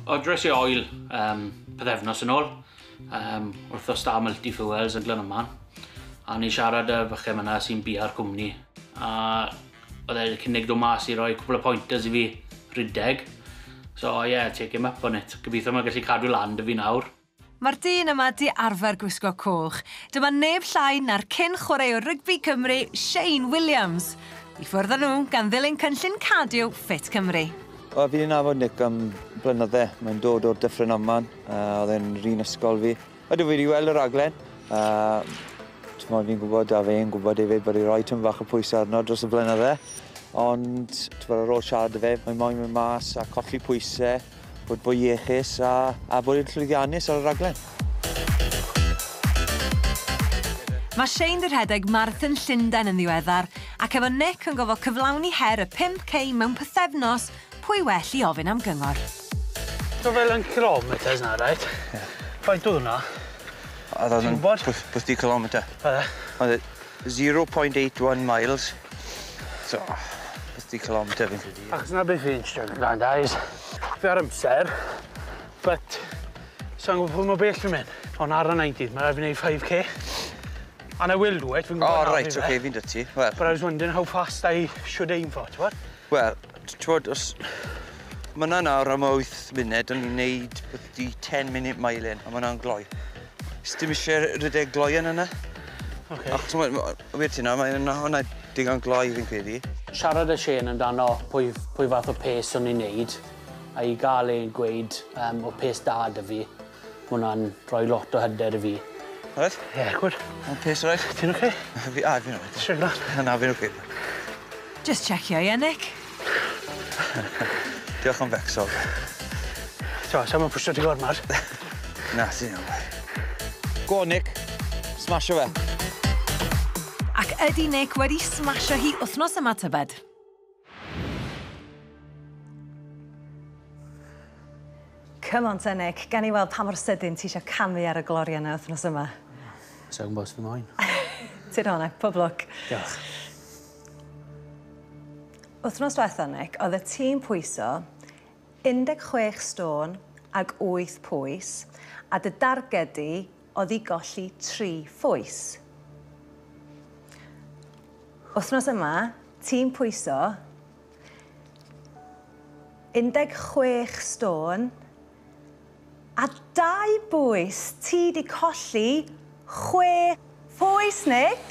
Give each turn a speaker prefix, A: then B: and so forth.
A: O dres i oil pythefnos yn ôl, Wrthos da multi-fuels yn Glynyman. A ni siarad y fychem yna sy'n bia'r cwmni. A oedd e'n cynnig dod mas i roi cwbl o pointers i fi, rhedeg. So yeah, take him up on it. Gobeithio mae'n gallu cadw lan dy fi nawr.
B: Mae'r dyn yma di arfer gwisgo coch. Dyma neb llai na'r cyn chwaraewr rygbi Cymru, Shane Wiliams. I ffwrdd â nhw gan ddilyn cynllun cadw FFIT Cymru.
C: Fi'n nabod Nick am blynydde. Mae'n dod o'r Dyffryn Aman. Oedd e'n rhan ysgol fi. Ydw fi wedi weld y raglen. Fi'n gwybod a fe'n gwybod hefyd bod i roi tyn fach o pwysau arno dros y blynydde. Ond ar ôl siarad â fe, mae'n moyn mynd mas a colli pwysau, bod fwy iechus a bod yn llwyddiannus ar y raglen.
B: Mae Shane dy rhedeg marathon Llundain yn ddiweddar ac efo Nick yn gofod cyflawni her y 5K mewn pythefnos, pwy well i ofyn am gyngor.
A: So fel yn kilometers na, right? Faint oedd hwnna?
C: Oedd o'n bwthdi kilometr. Oedd 0.81 miles. So, bwthdi kilometr fi'n credu.
A: Ac yna beth fi'n strygl gan da, fi ar amser, but sa'n gwybod pwy mae bell fi'n mynd. Ond ar y 90, mae'n rhaid fi'n gwneud 5K. And I will do it, fi'n gwybod
C: na fi fe. OK, fi'n dytu.
A: But I was wondering how fast I should aim for, ti'n bod?
C: Wel, ti'n bod, os... Mae hwnna nawr am 8 munud, o'n i'n neud bwthdi 10-minute mile in, a mae hwnna'n gloi. Dim eisiau rhedeg gloi yn yna.
A: OK.
C: Achos wir ti na, mae hwnna digon gloi fi'n credu.
A: Siarad â Shane amdano pwy fath o pace o'n i'n neud, a i gael ei gweud o pace da dy fi. Mae hwnna'n rhoi lot o hyder i fi.
C: Alright?
A: Ie, gwrdd.
C: Mae'n pace right?
A: Ti'n OK?
C: Fi'n OK.
A: Stryglan?
C: Na, fi'n OK.
B: Just checkio, ie, Nick?
C: Diolch am fexol.
A: Sa'n ma'n pwysio ti gormod?
C: Na, sy'n iawn. Go on, Nick. Smasho fe.
B: Ac ydy Nick wedi smasho hi wythnos yma tybed?
D: Come on te, Nick. Gan I weld pa mor sydyn ti eisiau camu ar y gloria yna wythnos yma.
A: Sa'n gwybod sy'n moyn.
D: Ti'n hwnna, pob lwc.
A: Diolch.
D: Wythnos diwetha, Nick, oedd y tîm pwyso 16 stôn ag 8 pwys, a dy dargedu oedd i golli 3 phwys. Wythnos yma, tîm pwyso 16 stôn a 2 bwys. Ti di colli 6 phwys, Nick.